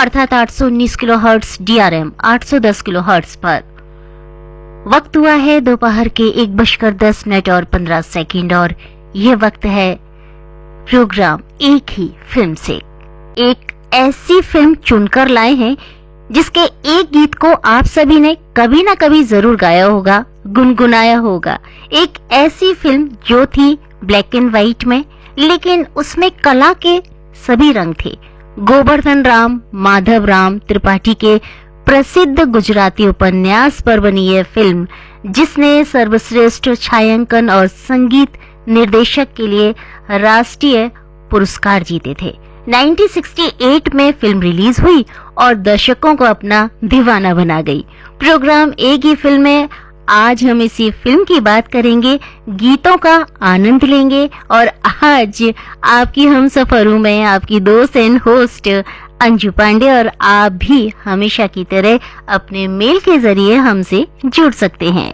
अर्थात 819 kilohertz DRM 810 kilohertz पर। वक्त हुआ है दोपहर के 1:10 और 15 और ये वक्त है प्रोग्राम एक ही फिल्म से। एक ऐसी फिल्म चुनकर लाए हैं जिसके एक गीत को आप सभी ने कभी ना कभी जरूर गाया होगा, गुनगुनाया होगा। एक ऐसी फिल्म जो थी ब्लैक एंड व्हाइट में, लेकिन उसमें कला के सभी रंग थे। गोवर्धन राम माधव राम त्रिपाठी के प्रसिद्ध गुजराती उपन्यास पर बनी यह फिल्म, जिसने सर्वश्रेष्ठ छायांकन और संगीत निर्देशक के लिए राष्ट्रीय पुरस्कार जीते थे। 1968 में फिल्म रिलीज हुई और दर्शकों को अपना दीवाना बना गई। प्रोग्राम एक ही फिल्म में आज हम इसी फिल्म की बात करेंगे, गीतों का आनंद लेंगे और आज आपकी हम सफर हूं मैं, आपकी दोस्त एंड होस्ट अंजू पांडे, और आप भी हमेशा की तरह अपने मेल के जरिए हमसे जुड़ सकते हैं।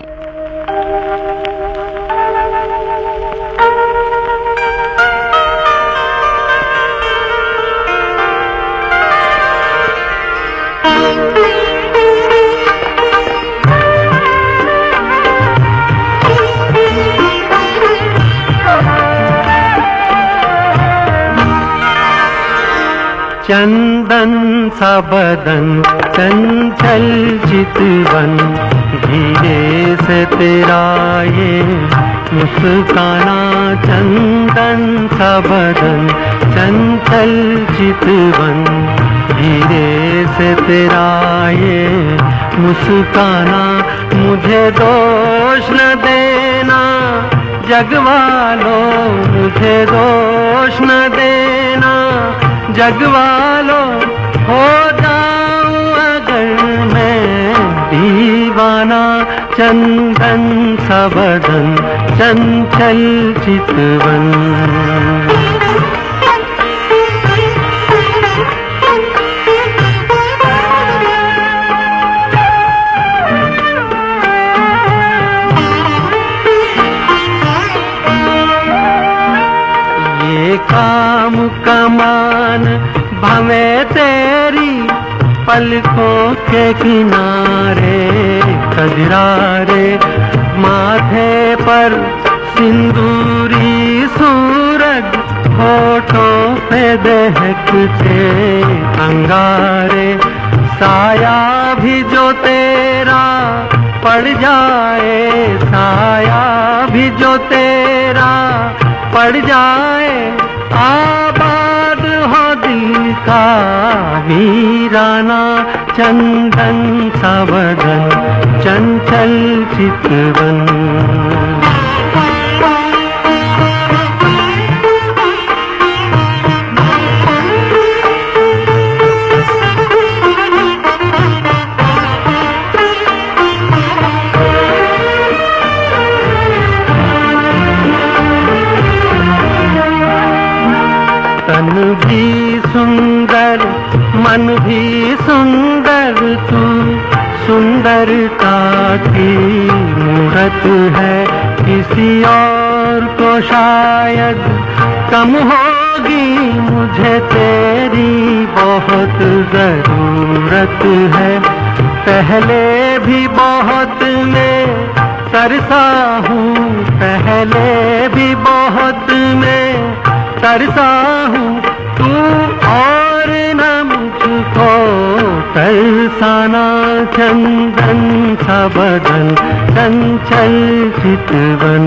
चंदन सा बदन चंचल चितवन, धीरे से तेरा ये मुस्काना। चंदन सा बदन चंचल चितवन, धीरे से तेरा ये मुस्काना। मुझे दोष न देना जगवालो, मुझे दोष न देना जगवालो, हो जाऊं अगर मैं दीवाना। चंदन सा बदन चंचल चितवन। ये काम कमान भवे तेरी पलकों के किनारे, कजरारे माथे पर सिंदूरी सूरज, होठों पे दहकते अंगारे। साया भी जो तेरा पड़ जाए, साया भी जो तेरा पड़ जाए, आबाद हो दिल का वीराना। चंदन सा बदन चंचल चितवन। तन भी सुंदर मन भी सुंदर, तू सुंदरता की मूरत है। किसी और को शायद कम होगी, मुझे तेरी बहुत जरूरत है। पहले भी बहुत मैं तरसा हूँ, पहले भी बहुत मैं तरसा हूँ, तू और न मुझको तरसाना। चंदन सा बदन चंचल चितवन।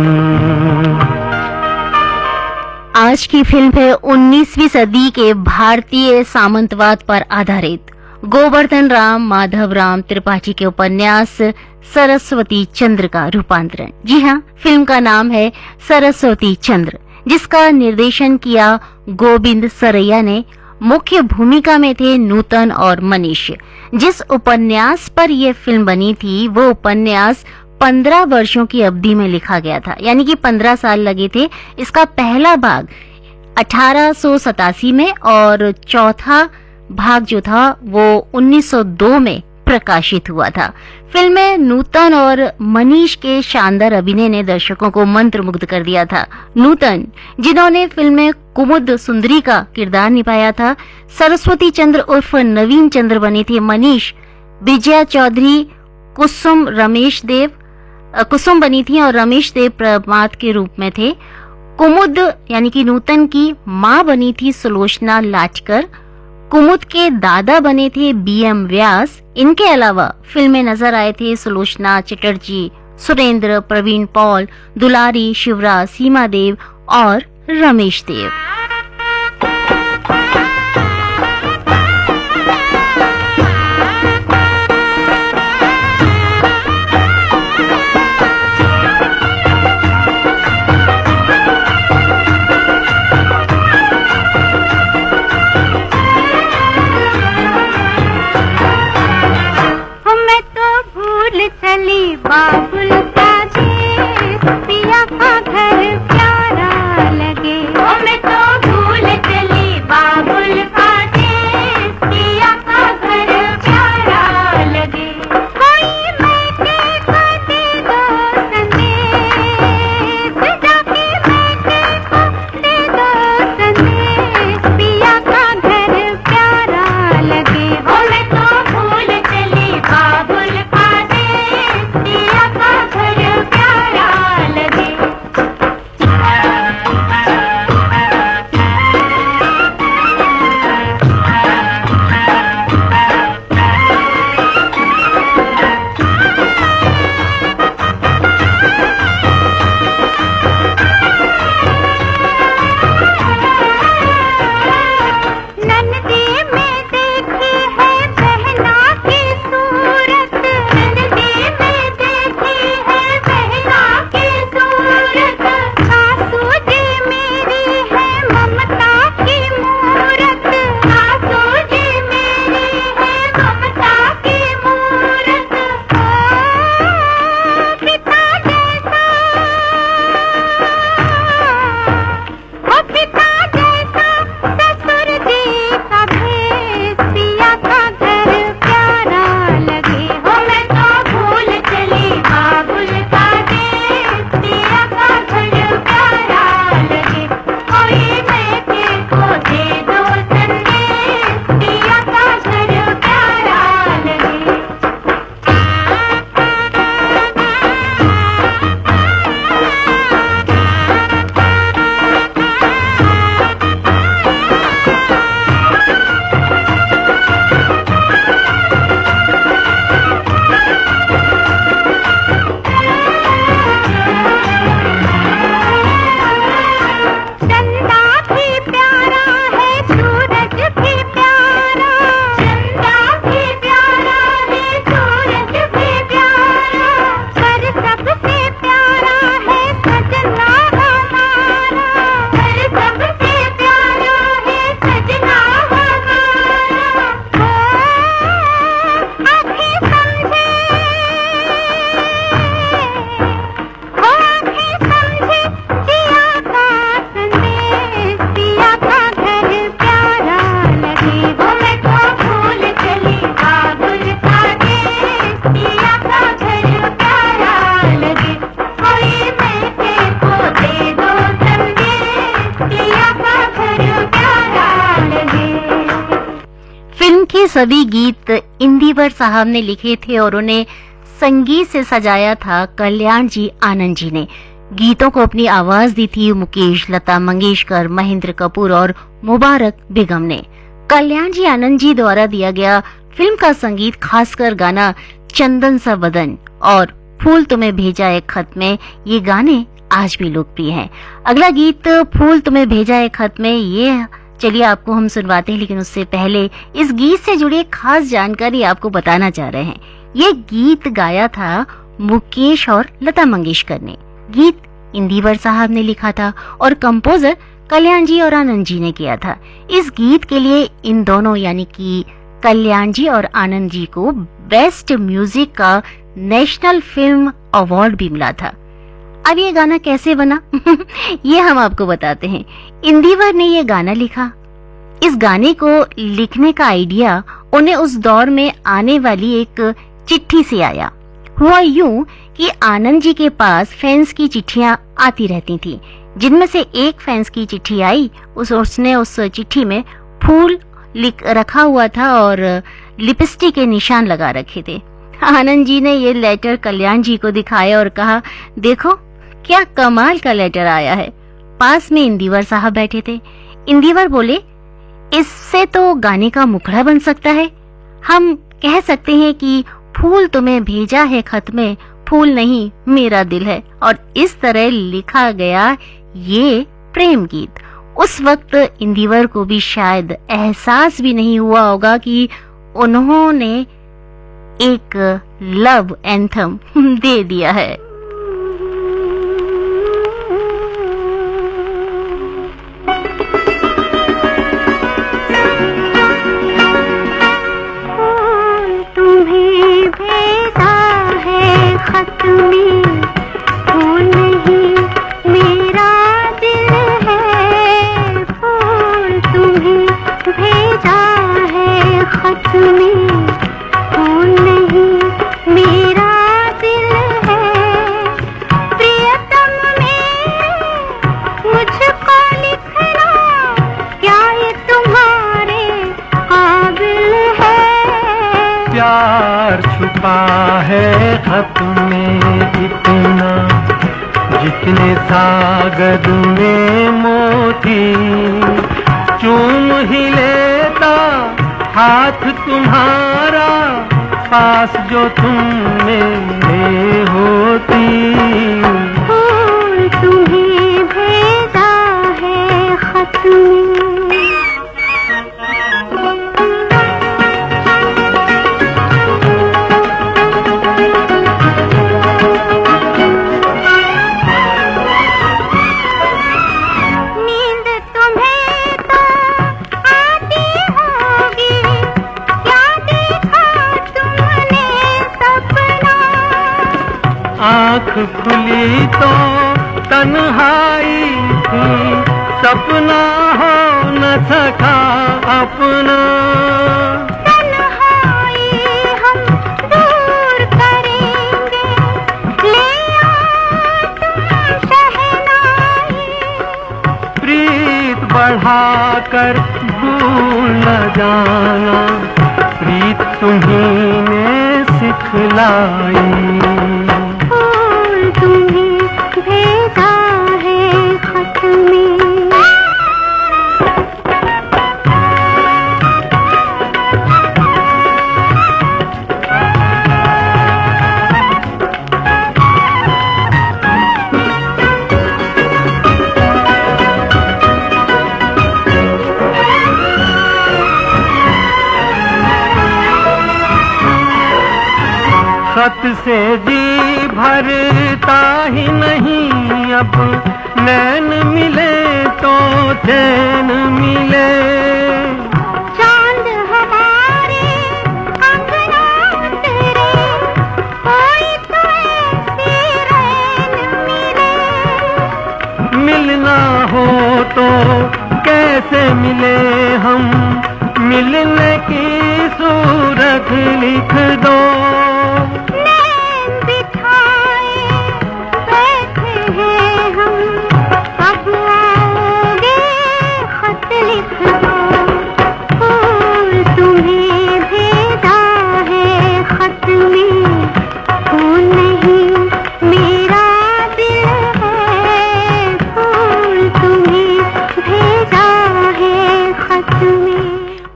आज की फिल्म है 19वीं सदी के भारतीय सामंतवाद पर आधारित गोवर्धन राम माधव राम त्रिपाठी के उपन्यास सरस्वती चंद्र का रूपांतरण। जी हाँ, फिल्म का नाम है सरस्वती चंद्र, जिसका निर्देशन किया गोविंद सरैया ने। मुख्य भूमिका में थे नूतन और मनीष। जिस उपन्यास पर यह फिल्म बनी थी वो उपन्यास 15 वर्षों की अवधि में लिखा गया था, यानी कि 15 साल लगे थे। इसका पहला भाग 1887 में और चौथा भाग जो था वो 1902 में प्रकाशित हुआ था। फिल्म में नूतन और मनीष के शानदार अभिनय ने दर्शकों को मंत्रमुग्ध कर दिया था। नूतन, जिन्होंने फिल्म में कुमुद सुंदरी का किरदार निभाया था, सरस्वती चंद्र उर्फ नवीन चंद्र बनी थी। मनीष, विजया चौधरी कुसुम बनी थी और रमेश देव प्रमाद के रूप में थे। कुमुद यानी कि नूतन की मां बनी थी सुलोचना लाटकर। कुमुद के दादा बने थे बीएम व्यास। इनके अलावा फिल्म में नजर आए थे सुलोचना चटर्जी, सुरेंद्र, प्रवीण पॉल, दुलारी, शिवराज, सीमा देव और रमेश देव। चली बाबुल का देश, पिया का घर प्यारा लगे। मैं तो भूल चली बाबुल का देश, पिया का घर प्यारा लगे। कोई मैके को दे दो संदेश, जाके मैके को दे दो संदेश, पिया का घर प्यारा लगे। मैं तो भूल चली बाबुल का पिया का घर प्यारा लगे। नन्दी में देखी है बहना की सूरत, नन्दी में देखी है बहना की सूरत। सासू जी मेरी है ममता की मूरत, सासू जी मेरी है ममता की मूरत। पिता जैसा, पिता जैसा ससुर जी का भेष, पिया का घर प्यारा लगे। मैं तो भूल चली बाबुल का देश, पिया का घर प्यारा लगे। कोई मैके को दे दो संदेश, पिया का घर प्यारा लगे। चंदा भी प्यारा है, सूरज भी प्यारा, चंदा भी प्यारा है, सूरज भी प्यारा, पर सबसे प्यारा है सजना हमारा, पर सबसे प्यारा है सजना हमारा। आँखें समझे, आँखें समझे पिया का संदेश, पिया का घर प्यारा लगे। मैं तो भूल चली बाबुल का देश, पिया का घर प्यारा लगे। कोई मैके को दे दो संदेश, पिया का घर प्यारा लगे। फिल्म के सभी गीत इंदिवर साहब ने लिखे थे और उन्हें संगीत से सजाया था कल्याण जी आनंद जी ने। गीतों को अपनी आवाज दी थी मुकेश, लता मंगेशकर, महेंद्र कपूर और मुबारक बेगम ने। कल्याण जी आनंद जी द्वारा दिया गया फिल्म का संगीत, खासकर गाना चंदन सा बदन और फूल तुम्हें भेजा एक खत में, ये गाने आज भी लोकप्रिय हैं। अगला गीत फूल तुम्हें भेजा एक खत में, ये चलिए आपको हम सुनवाते हैं, लेकिन उससे पहले इस गीत से जुड़ी एक खास जानकारी आपको बताना चाह रहे हैं। ये गीत गाया था मुकेश और लता मंगेशकर ने। गीत इंदिवर साहब ने लिखा था और कंपोजर कल्याण जी और आनंद जी ने किया था। इस गीत के लिए इन दोनों यानी कि कल्याण जी और आनंद जी को बेस्ट म्यूजिक का नेशनल फिल्म अवार्ड भी मिला था। अब ये गाना कैसे बना ये हम आपको बताते हैं। इंदिवर ने ये गाना लिखा। इस गाने को लिखने का आइडिया उन्हें उस दौर में आने वाली एक चिट्ठी से आया। हुआ यूं कि आनंद जी के पास फैंस की चिट्ठियां आती रहती थी, जिनमें से एक फैंस की चिट्ठी आई। उसने उस चिट्ठी में फूल लिख रखा हुआ था और लिपस्टिक के निशान लगा रखे थे। आनंद जी ने ये लेटर कल्याण जी को दिखाया और कहा, देखो क्या कमाल का लेटर आया है। पास में इंदिवर साहब बैठे थे। इंदिवर बोले, इससे तो गाने का मुखड़ा बन सकता है। हम कह सकते हैं कि फूल तुम्हें भेजा है खत में, फूल नहीं मेरा दिल है। और इस तरह लिखा गया ये प्रेम गीत। उस वक्त इंदिवर को भी शायद एहसास भी नहीं हुआ होगा कि उन्होंने एक लव एंथम दे दिया है। तुम्हें भेजा है खत में, फूल नहीं मेरा दिल है। फूल तुम्हें भेजा है खत में, फूल नहीं मेरा दिल है। प्रियतम मेरे मुझको लिखना, क्या ये तुम्हारे काबिल है। प्यार छुपा है खत में इतना, जितने सागर में मोती। चूम ही लेता हाथ तुम्हारा, पास जो तुम मेरे होती। फूल तुम्हें भेजा है खत में। नींद तुम्हें तो आती होगी, क्या देखा तुमने सपना। आँख खुली तो तन्हाई थी, सपना हो न सका अपना। तन्हाई हम दूर करेंगे, ले आओ तुम शहनाई। प्रीत बढ़ाकर भूल न जाना, प्रीत तुम्ही ने सिखलाई। फूल तुम्हें भेजा है खत में। खत से जी भरता ही नहीं, अब नैन मिले तो चैन मिले। चांद हमारे अंगना उतरे, कोई तो ऐसी रैन मिले। मिलना हो तो कैसे मिले हम, मिलने की सूरत लिख दो। नैन बिठाए बैठे हैं हम, कब आओगे खत लिख दो। फूल तुम्हें भेजा है खत में, फूल नहीं मेरा दिल है। फूल तुम्हें भेजा है खत में।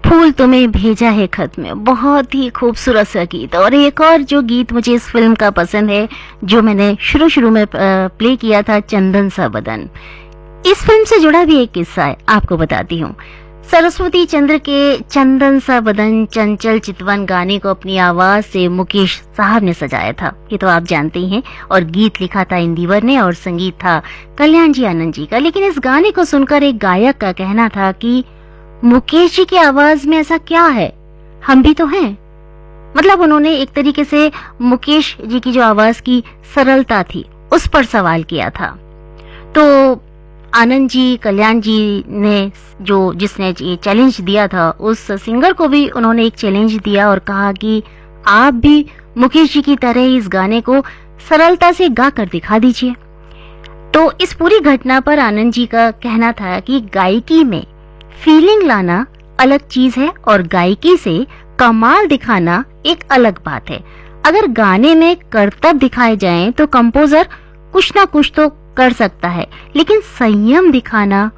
फूल तुम्हें भेजा है खत में, बहुत ही खूबसूरत सा गीत। और एक और जो गीत मुझे इस फिल्म का पसंद है, जो मैंने शुरू में प्ले किया था, चंदन सा बदन। इस फिल्म से जुड़ा भी एक किस्सा है, आपको बताती हूँ। सरस्वती चंद्र के चंदन सा बदन चंचल चितवन गाने को अपनी आवाज से मुकेश साहब ने सजाया था, ये तो आप जानते ही हैं। और गीत लिखा था इंदिवर ने और संगीत था कल्याण जी आनंद जी का। लेकिन इस गाने को सुनकर एक गायक का कहना था कि मुकेश जी की आवाज में ऐसा क्या है, हम भी तो हैं। मतलब उन्होंने एक तरीके से मुकेश जी की जो आवाज की सरलता थी उस पर सवाल किया था। तो आनंद जी, कल्याण जी ने जिसने ये चैलेंज दिया था, उस सिंगर को भी उन्होंने एक चैलेंज दिया और कहा कि आप भी मुकेश जी की तरह इस गाने को सरलता से गा कर दिखा दीजिए। तो इस पूरी घटना पर आनंद जी का कहना था कि गायकी में फीलिंग लाना अलग चीज है और गायकी से कमाल दिखाना एक अलग बात है। अगर गाने में करतब दिखाए जाएं तो कंपोजर कुछ ना कुछ तो कर सकता है, लेकिन संयम दिखाना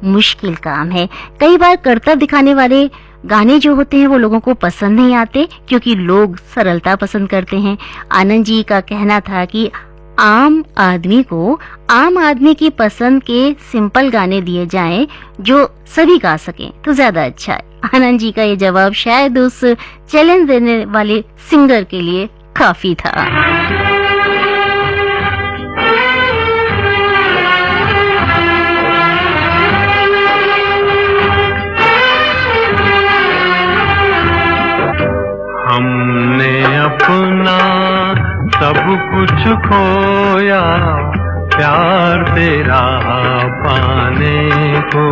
मुश्किल काम है। कई बार करतब दिखाने वाले गाने जो होते हैं वो लोगों को पसंद नहीं आते, क्योंकि लोग सरलता पसंद करते हैं। आनंद जी का कहना था कि आम आदमी को आम आदमी की पसंद के सिंपल गाने दिए जाएं जो सभी गा सकें तो ज्यादा अच्छा है। आनंद जी का ये जवाब शायद उस चैलेंज देने वाले सिंगर के लिए काफी था। हमने अपना सब कुछ खोया प्यार तेरा पाने को,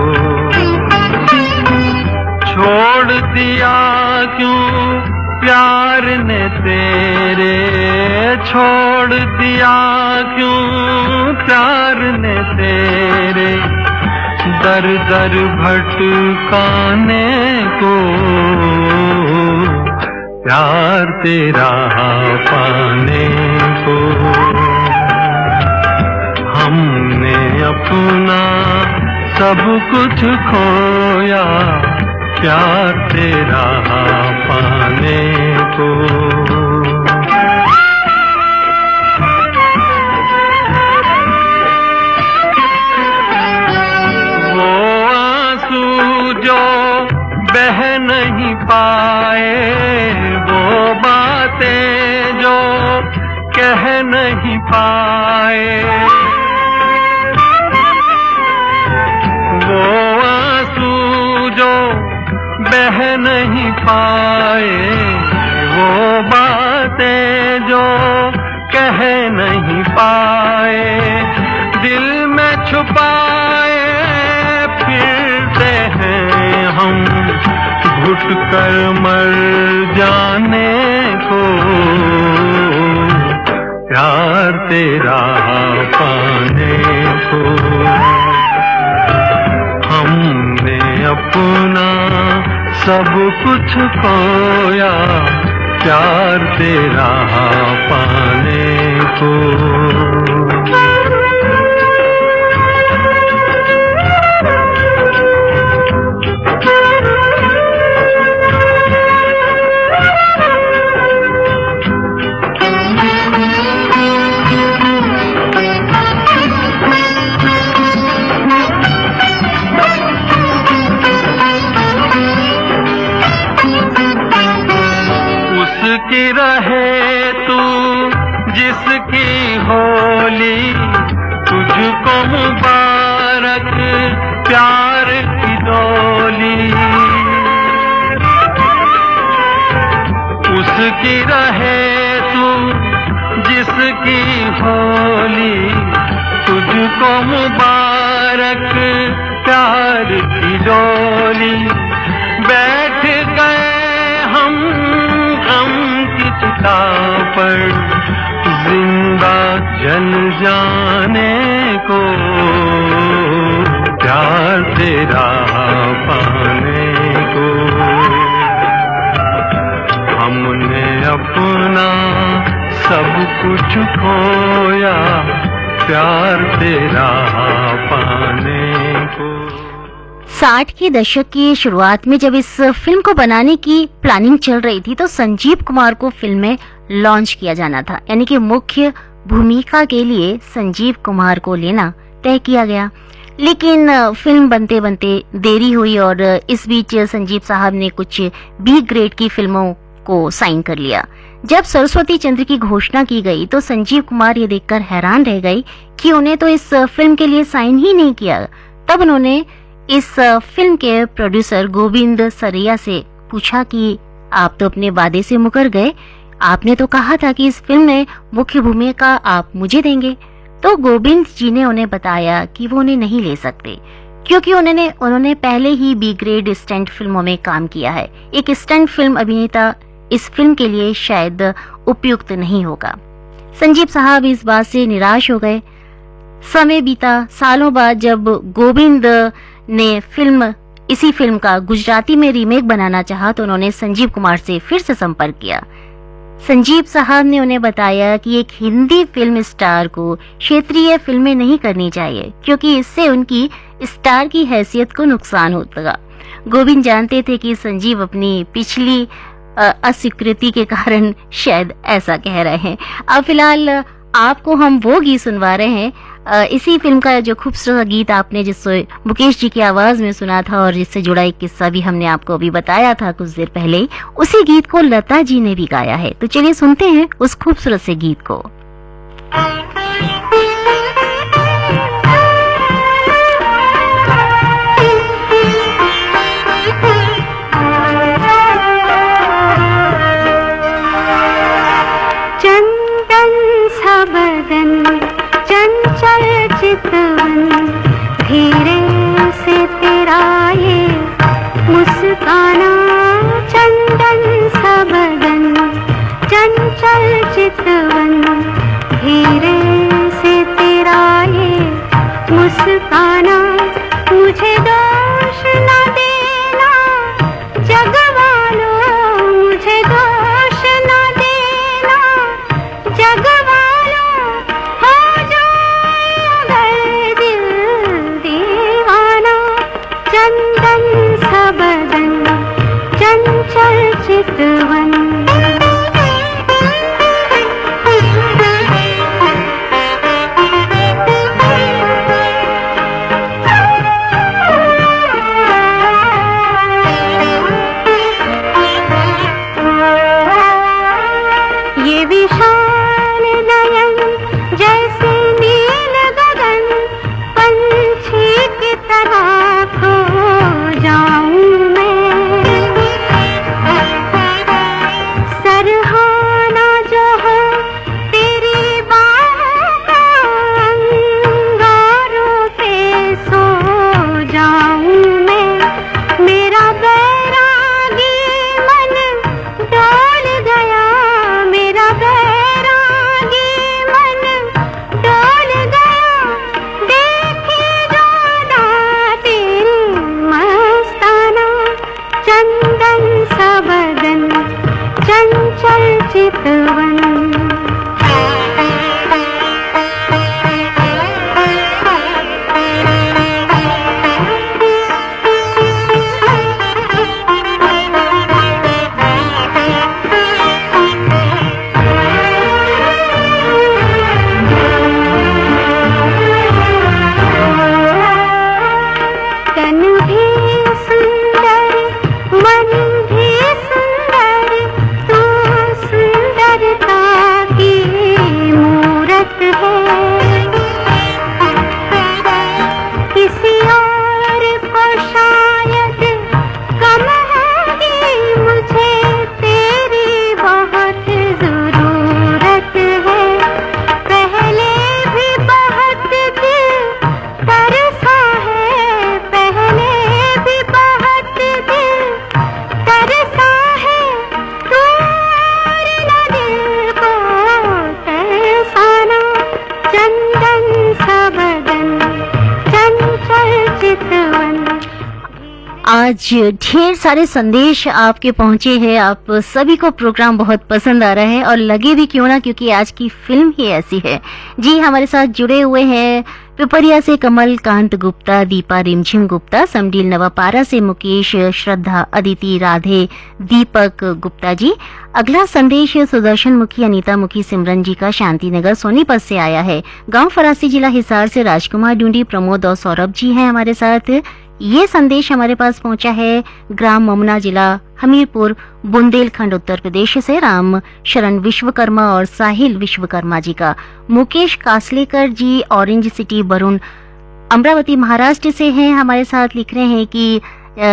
छोड़ दिया क्यों प्यार ने तेरे, छोड़ दिया क्यों प्यार ने तेरे, दर दर भटकाने को प्यार तेरा पाने को। हमने अपना सब कुछ खोया प्यार तेरा पाने को। वो आंसू जो बह नहीं पाए, वो बातें जो कह नहीं पाए, वो आंसू जो बह नहीं पाए, वो बातें जो कह नहीं पाए, दिल में छुपाए फिरते हैं हम, घुट कर मर जाने को प्यार तेरा पाने को। हमने अपना सब कुछ खोया प्यार तेरा पाने को। उसकी रहे तू जिसकी होली, तुझको मुबारक प्यार की डोली। उसकी रहे तू जिसकी होली, तुझको मुबारक प्यार की डोली। बैठ गए हम गम की चिता पर, जिंदा जल जाने को प्यार तेरा पाने को। हमने अपना सब कुछ खोया प्यार तेरा पाने को। 60 के दशक की शुरुआत में जब इस फिल्म को बनाने की प्लानिंग चल रही थी तो संजीव कुमार को फिल्म में लॉन्च किया जाना था, यानी कि मुख्य भूमिका के लिए संजीव कुमार को लेना तय किया गया। लेकिन फिल्म बनते बनते देरी हुई और इस बीच संजीव साहब ने कुछ बी ग्रेड की फिल्मों को साइन कर लिया। जब सरस्वती चंद्र की घोषणा की गई तो संजीव कुमार ये देखकर हैरान रह गई कि उन्हें तो इस फिल्म के लिए साइन ही नहीं किया। तब उन्होंने इस फिल्म के प्रोड्यूसर गोविंद सरैया से पूछा कि आप तो अपने वादे से मुकर गए, आपने तो कहा था कि इस फिल्म में मुख्य भूमिका आप मुझे देंगे। तो तो गोविंद जी ने उन्हें बताया कि वो उन्हें नहीं ले सकते, क्योंकि उन्होंने पहले ही बी ग्रेड स्टंट फिल्मों में काम किया है। एक स्टंट फिल्म अभिनेता इस फिल्म के लिए शायद उपयुक्त नहीं होगा। संजीव साहब इस बात से निराश हो गए। समय बीता, सालों बाद जब गोविंद ने इसी फिल्म का गुजराती में रीमेक बनाना चाहा तो उन्होंने संजीव कुमार से फिर से संपर्क किया। संजीव साहब ने उन्हें बताया कि एक हिंदी फिल्म स्टार को क्षेत्रीय फिल्में नहीं करनी चाहिए, क्योंकि इससे उनकी स्टार की हैसियत को नुकसान होगा। गोविंद जानते थे कि संजीव अपनी पिछली अस्वीकृति के कारण शायद ऐसा कह रहे हैं। अब फिलहाल आपको हम वो गीत सुनवा रहे हैं, इसी फिल्म का जो खूबसूरत गीत आपने जिससे मुकेश जी की आवाज में सुना था और जिससे जुड़ा एक किस्सा भी हमने आपको अभी बताया था कुछ देर पहले, उसी गीत को लता जी ने भी गाया है। तो चलिए सुनते हैं उस खूबसूरत से गीत को। धीरे से तेरा ये मुस्काना, चंदन सा बदन, चंचल चितवन, धीरे से तेरा ये मुस्काना, मुझे दोष न देना जगवालों, मुझे दोष न देना जगवालों, हो जाए अगर दिल दीवाना, चंदन सा बदन, चंचल चितवन। ये विशाल नयन जैसे नील गगन, पंछी की तरह खो जाऊं मैं, सरहाना जो हो तेरी बाहों का, अंगारों पे सो जाऊं मैं, मेरा बैरागी मन डोल गया, मेरा बैरागी मन डोल गया, देखी जाना तेरी मस्ताना, चंदन सा बदन, चंचल चितवन। तन भी सुंदर, मन भी सुंदर, तू सुंदरता की मूरत है, किसी और को शायद कम होगी, मुझे तेरी बहुत जरूरत है, पहले भी बहुत दिल तरसा है, पहले भी बहुत दिल तरसा है, तू और न दिल को तरसाना, चंदन सा बदन, चंचल चितवन। आज ढेर सारे संदेश आपके पहुंचे हैं, आप सभी को प्रोग्राम बहुत पसंद आ रहा है और लगे भी क्यों ना, क्योंकि आज की फिल्म ही ऐसी है। जी हमारे साथ जुड़े हुए हैं पिपरिया से कमल कांत गुप्ता, दीपा रिमझिम गुप्ता, समडील नवापारा से मुकेश, श्रद्धा, अदिति, राधे, दीपक गुप्ता जी। अगला संदेश सुदर्शन मुखी, अनीता मुखी, सिमरन जी का शांतिनगर सोनीपत से आया है। गांव फरासी, जिला हिसार से राजकुमार ढूंढी, प्रमोद और सौरभ जी हैं हमारे साथ। ये संदेश हमारे पास पहुंचा है ग्राम ममना, जिला हमीरपुर, बुंदेलखंड, उत्तर प्रदेश से राम शरण विश्वकर्मा और साहिल विश्वकर्मा जी का। मुकेश कासलेकर जी ऑरेंज सिटी, वरुण अमरावती महाराष्ट्र से हैं हमारे साथ, लिख रहे हैं कि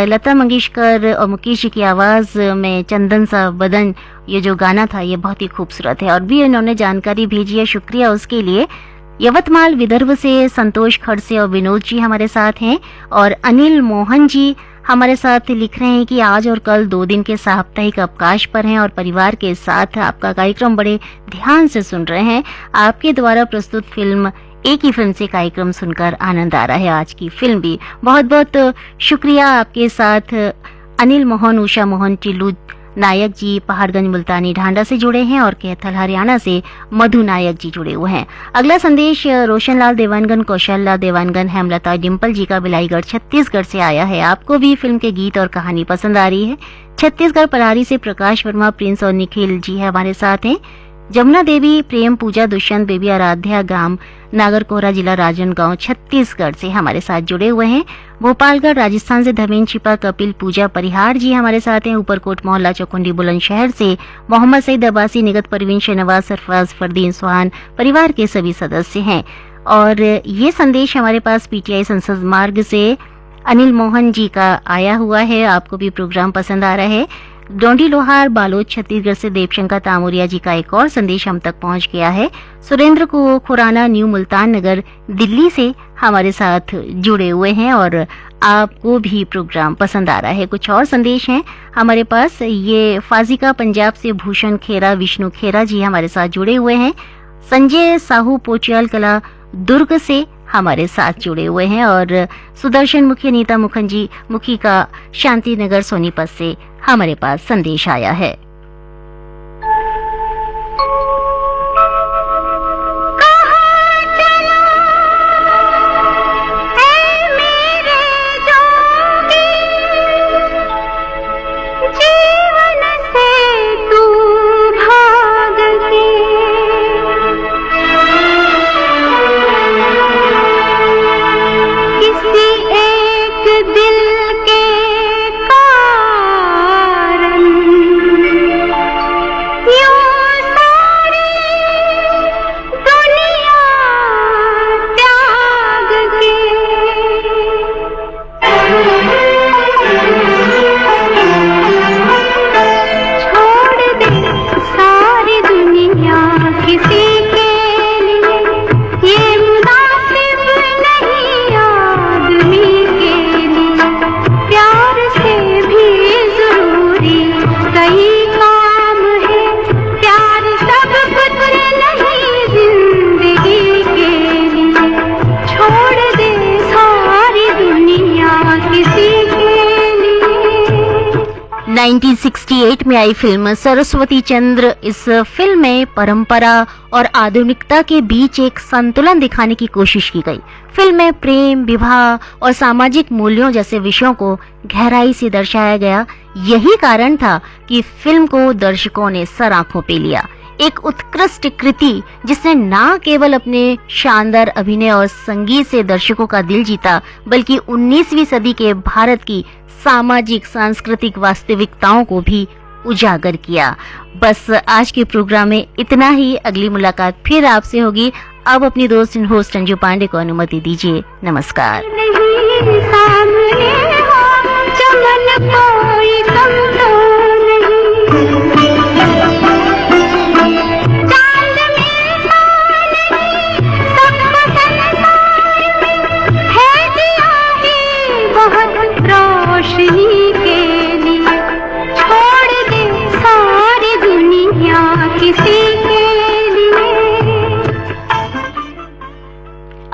लता मंगेशकर और मुकेश जी की आवाज में चंदन सा बदन, ये जो गाना था ये बहुत ही खूबसूरत है, और भी इन्होंने जानकारी भेजी है, शुक्रिया उसके लिए। यवतमाल विदर्भ से संतोष खड़से और विनोद जी हमारे साथ हैं और अनिल मोहन जी हमारे साथ लिख रहे हैं कि आज और कल 2 दिन के साप्ताहिक अवकाश पर हैं और परिवार के साथ आपका कार्यक्रम बड़े ध्यान से सुन रहे हैं। आपके द्वारा प्रस्तुत फिल्म एक ही फिल्म से कार्यक्रम सुनकर आनंद आ रहा है। आज की फिल्म भी बहुत बहुत शुक्रिया। आपके साथ अनिल मोहन, उषा मोहन, टिल्लू नायक जी पहाड़गंज मुल्तानी ढांडा से जुड़े हैं और कैथल हरियाणा से मधु नायक जी जुड़े हुए हैं। अगला संदेश रोशनलाल देवानगन, कौशलला देवानगन, हेमलता डिम्पल जी का बिलाईगढ़ छत्तीसगढ़ से आया है। आपको भी फिल्म के गीत और कहानी पसंद आ रही है। छत्तीसगढ़ परारी से प्रकाश वर्मा, प्रिंस और निखिल जी हमारे साथ हैं। जमुना देवी, प्रेम, पूजा, दुष्यंत, बेबी आराध्या गांव नागरकोरा, जिला राजनांदगांव छत्तीसगढ़ से हमारे साथ जुड़े हुए हैं। भोपालगढ़ राजस्थान से धर्मेंद्र छिपा, कपिल, पूजा परिहार जी हमारे साथ हैं। ऊपरकोट मोहल्ला चौकुंडी बुलंदशहर से मोहम्मद सईद अब्बासी, निगत परवीन, शहनवाज, सरफराज, फरदीन, सुहान परिवार के सभी सदस्य हैं। और ये संदेश हमारे पास पीटीआई संसद मार्ग से अनिल मोहन जी का आया हुआ है। आपको भी प्रोग्राम पसंद आ रहा है। डोंडी लोहार, बालोद छत्तीसगढ़ से देवशंकर तामोरिया जी का एक और संदेश हम तक पहुंच गया है। सुरेंद्र को खुराना, न्यू मुल्तान नगर, दिल्ली से हमारे साथ जुड़े हुए हैं और आपको भी प्रोग्राम पसंद आ रहा है। कुछ और संदेश हैं हमारे पास। ये फाजिका पंजाब से भूषण खेरा, विष्णु खेरा जी हमारे साथ जुड़े हुए हैं। संजय साहू पोचियाल कला दुर्ग से हमारे साथ जुड़े हुए हैं और सुदर्शन मुखी, नीता मुखर्जी मुखी का शांति नगर सोनीपत से हमारे पास संदेश आया है। के 1968 में आई फिल्म सरस्वती चंद्र। इस फिल्म में परंपरा और आधुनिकता के बीच एक संतुलन दिखाने की कोशिश की गई। फिल्म में प्रेम, विवाह और सामाजिक मूल्यों जैसे विषयों को गहराई से दर्शाया गया। यही कारण था कि फिल्म को दर्शकों ने सराखों पे लिया। एक उत्कृष्ट कृति जिसने न केवल अपने शानदार अभिनय और संगीत से दर्शकों का दिल जीता, बल्कि 19वीं सदी के भारत की सामाजिक सांस्कृतिक वास्तविकताओं को भी उजागर किया। बस आज के प्रोग्राम में इतना ही। अगली मुलाकात फिर आपसे होगी। अब अपनी दोस्त होस्ट अंजू पांडे को अनुमति दीजिए। नमस्कार।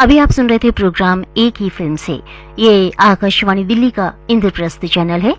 अभी आप सुन रहे थे प्रोग्राम एक ही फिल्म से। ये आकाशवाणी दिल्ली का इंद्रप्रस्थ चैनल है।